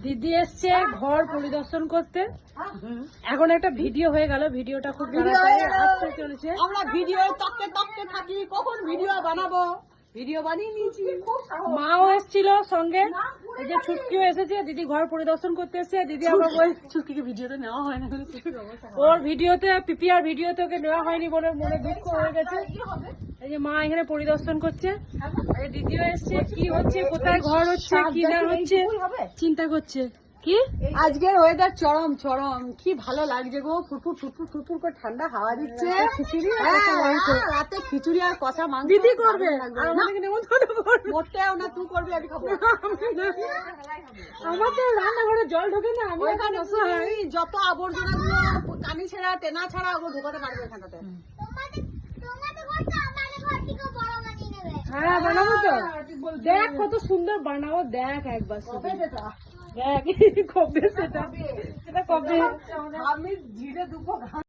দিদি এসছে ঘর পরিদর্শন করতে। এখন একটা ভিডিও হয়ে গেল, ভিডিওটা খুব আসতে চলেছে। আমরা ভিডিও তকতে তকতে থাকি, কখন ভিডিও বানাবো, ভিডিও বানিয়ে নিয়েছি। মাও এসেছিল সঙ্গে, এই যে ছুটকিও এসেছে। দিদি ঘর পরিদর্শন করতে এসেছে। দিদি আবার ছুটকিকে ভিডিওতে নেওয়া হয় না, ওর ভিডিওতে পিপিআর ভিডিওতে ওকে নেওয়া হয়নি বলে মনে দুঃখ হয়ে গেছে। এই যে মা এখানে পরিদর্শন করছে, এই দিদিও এসছে। কি হচ্ছে, কোথায় ঘর হচ্ছে, কি না হচ্ছে চিন্তা করছে। কি আজকের ওয়েদার চরম চরম, কি ভালো লাগছে গো। ফুটফুট ফুটফুট ফুটফুট করে ঠান্ডা হাওয়া দিচ্ছে। রাতে খিচুড়ি আর কষা মাংস দিদি করবে, আর আমাদেরকে নেমন্তন্ন করবে। মোটেও না, তুই করবি, আমি খাবো। আমার তো রান্নাঘরে জল ঢোকে না, আমি ওইখানে তুই যত আবর্জনা গুলো কানি ছাড়া টেনা ছাড়া ওগুলো ঢোকাতে পারবে এখানটাতে। হ্যাঁ বানাবো তো, দেখ কত সুন্দর বানাবো, দেখ একবার দেখ কবে সেটা কবে আমি ধীরে দুপুর